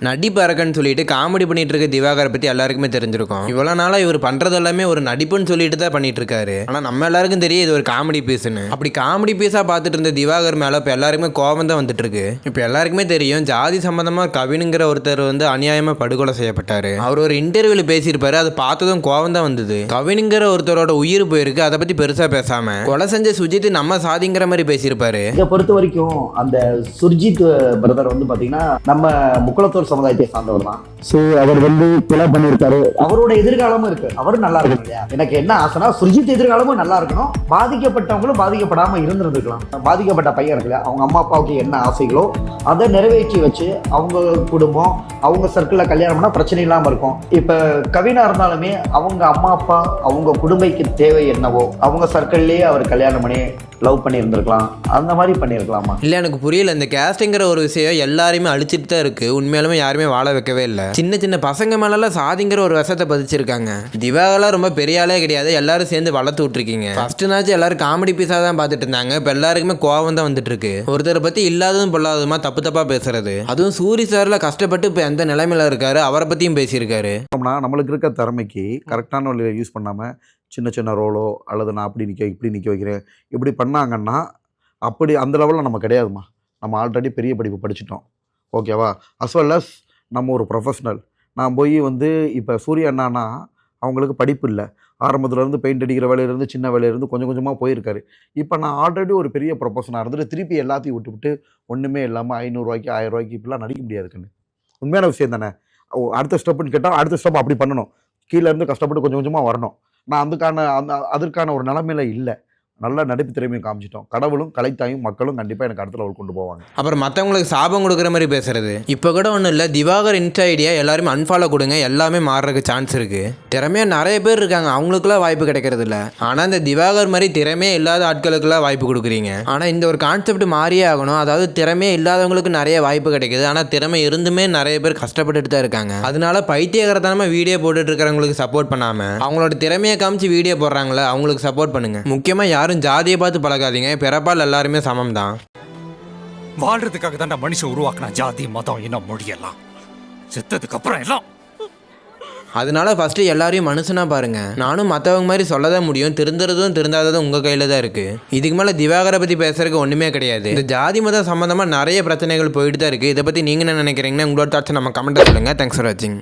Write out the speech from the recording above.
நடிப்பு அரக்கன்னு சொல்லிட்டு காமெடி பண்ணிட்டு இருக்க திவாகரை பற்றி எல்லாருக்குமே தெரிஞ்சிருக்கும். இவ்வளோ நாளாக இவர் பண்ணுறது எல்லாமே ஒரு நடிப்புன்னு சொல்லிட்டு தான் பண்ணிட்டு இருக்காரு. ஆனால் நம்ம எல்லாருக்கும் தெரியும் இது ஒரு காமெடி பீஸ்னு. அப்படி காமெடி பீஸாக பார்த்துட்டு இருந்த திவாகர் மேலே இப்போ எல்லாருக்குமே கோபம் தான் வந்துட்டு இருக்கு. இப்போ எல்லாருக்குமே தெரியும் ஜாதி சம்பந்தமாக கவினுங்கிற ஒருத்தர் வந்து அநியாயமாக படுகொலை செய்யப்பட்டாரு. அவர் ஒரு இன்டர்வியூல பேசியிருப்பாரு. அதை பார்த்ததும் கோபம் தான் வந்தது. கவினுங்கிற ஒருத்தரோட உயிர் போயிருக்கு. அதை பற்றி பெருசாக பேசாம கொலை செஞ்ச சுஜித் நம்ம சாதிங்கிற மாதிரி பேசியிருப்பாரு. இதை பொறுத்த வரைக்கும் அந்த சுர்ஜித் பிரதர் வந்து பாத்தீங்கன்னா நம்ம முக்குளத்தூர் சமுதாயத்தை சார்ந்தவர் தான். ஸோ அவர் வந்து கொலை பண்ணியிருக்காரு. அவரோட எதிர்காலமும் இருக்கு. அவரும் நல்லா இருக்கணும் இல்லையா? எனக்கு என்ன ஆசைனா சுர்ஜித் எதிர்காலமும் நல்லா இருக்கணும். பாதிக்கப்பட்டவங்களும் பாதிக்கப்படாம இருந்திருக்கலாம். பாதிக்கப்பட்ட பையன் இருக்குல்ல, அவங்க அம்மா அப்பாவுக்கு என்ன ஆசைகளோ அதை நிறைவேற்றி வச்சு அவங்க குடும்பம் அவங்க சர்க்கிளில் கல்யாணம் பண்ணால் பிரச்சனை இல்லாமல் இருக்கும். இப்போ கவினா இருந்தாலுமே அவங்க அம்மா அப்பா அவங்க குடும்பத்துக்கு தேவை என்னவோ அவங்க சர்க்கிள்லேயே அவர் கல்யாணம் பண்ணி லவ் பண்ணியிருந்திருக்கலாம். அந்த மாதிரி பண்ணியிருக்கலாமா? இல்லை, எனக்கு புரியல. இந்த கேஸ்டிங்கிற ஒரு விஷயம் எல்லாருமே அழிச்சிட்டு தான் இருக்கு. உண்மையாலுமே யாருமே வாழ வைக்கவே இல்லை. சின்ன சின்ன பசங்க மேலெல்லாம் சாதிங்கிற ஒரு விஷத்தை பதிச்சிருக்காங்க. திவாகலாம் ரொம்ப பெரிய ஆளே கிடையாது. எல்லாரும் சேர்ந்து வளர்த்து விட்டுருக்கீங்க. ஃபர்ஸ்ட் நாச்சு எல்லாரும் காமெடி பீஸாக தான் பார்த்துட்டு இருந்தாங்க. இப்போ எல்லாருக்குமே கோவம் தான் வந்துட்டு இருக்கு. ஒருத்தரை பற்றி இல்லாததும் பொல்லாததுமா தப்பு தப்பாக பேசுறது. அதுவும் சூரி சார்ல கஷ்டப்பட்டு இப்போ எந்த நிலைமையில இருக்காரு அவரை பற்றியும் பேசியிருக்காரு. நம்மளுக்கு இருக்க திறமைக்கு கரெக்டான வழியில் யூஸ் பண்ணாமல் சின்ன சின்ன ரோலோ அல்லது நான் அப்படி நிற்க இப்படி நிற்க வைக்கிறேன் இப்படி பண்ணாங்கன்னா அப்படி அந்த லெவலில் நம்ம கிடையாதுமா. நம்ம ஆல்ரெடி பெரிய படிப்பு படிச்சிட்டோம். ஓகேவா? அஸ் வெல் அஸ் நம்ம ஒரு ப்ரொஃபஷ்னல். நான் போய் வந்து இப்போ சூர்யா அண்ணானா அவங்களுக்கு படிப்பு இல்லை. ஆரம்பத்துலேருந்து பெயிண்ட் அடிக்கிற வேலையிலேருந்து சின்ன வேலையிலேருந்து கொஞ்சம் கொஞ்சமாக போயிருக்காரு. இப்போ நான் ஆல்ரெடி ஒரு பெரிய ப்ரொஃபஷனாக இருந்துட்டு திருப்பி எல்லாத்தையும் விட்டுவிட்டு ஒன்றுமே இல்லாமல் 500 ரூபாய்க்கு 1000 ரூபாய்க்கு இப்படிலாம் நடிக்க முடியாது கண்ணு. உண்மையான விஷயம் தானே. அடுத்த ஸ்டெப்புன்னு கேட்டால் அடுத்த ஸ்டெப் அப்படி பண்ணணும். கீழே இருந்து கஷ்டப்பட்டு கொஞ்சம் கொஞ்சமாக வரணும். நான் அதற்கான ஒரு நிலைமையில இல்லை. நல்ல நடிப்பு திறமையும் காமிச்சிட்டோம். கடவுளும் கலைத்தாயும் மக்களும் கண்டிப்பாக எனக்கு அடுத்த லெவல் கொண்டு போவாங்க. அப்புறம் மற்றவங்களுக்கு சாபம் கொடுக்குற மாதிரி பேசுறது இப்போ கூட ஒன்றும் இல்லை. திவாகர் இன்ஸ்டா ஐடியா எல்லாருமே அன்ஃபாலோ கொடுங்க. எல்லாமே மாறுறதுக்கு சான்ஸ் இருக்கு. திறமையாக நிறைய பேர் இருக்காங்க. அவங்களுக்குலாம் வாய்ப்பு கிடைக்கிறது இல்லை. ஆனால் இந்த திவாகர் மாதிரி திறமையே இல்லாத ஆட்களுக்குலாம் வாய்ப்பு கொடுக்குறீங்க. ஆனால் இந்த ஒரு கான்செப்ட் மாறியே ஆகணும். அதாவது திறமையே இல்லாதவங்களுக்கு நிறைய வாய்ப்பு கிடைக்குது. ஆனால் திறமை இருந்துமே நிறைய பேர் கஷ்டப்பட்டுட்டு தான் இருக்காங்க. அதனால பைத்தியகரத்தனமாக வீடியோ போட்டுட்டு இருக்கிறவங்களுக்கு சப்போர்ட் பண்ணாமல் அவங்களோட திறமையை காமிச்சு வீடியோ போடுறாங்களே அவங்களுக்கு சப்போர்ட் பண்ணுங்க. முக்கியமாக யாரும் ஜாதியை பார்த்து பழகாதீங்க. பிறப்பால் எல்லாருமே சமம் தான். வாழ்றதுக்காக தான் மனுஷன் உருவாக்குனா ஜாதி மதம் இனம் மொழியெல்லாம். செத்ததுக்கு அப்புறம் எல்லாம். அதனால ஃபர்ஸ்ட் எல்லாரையும் மனுஷனா பாருங்க. நானும் மற்றவங்க மாதிரி சொல்லதான் முடியும். திருந்துறதும் திருந்தாததும் உங்க கையில தான் இருக்கு. இதுக்கு மேல திவாகரை பத்தி பேசுறதுக்கு ஒண்ணுமே கிடையாது. இந்த ஜாதி மதம் சம்பந்தமா நிறைய பிரச்சனைகள் போயிட்டு தான் இருக்கு. இதை பத்தி நீங்க என்ன நினைக்கிறீங்கன்னா உங்களோட தாட்ஸ் நம்ம கமெண்ட்ல சொல்லுங்க. தேங்க்ஸ் ஃபார் வாட்சிங்.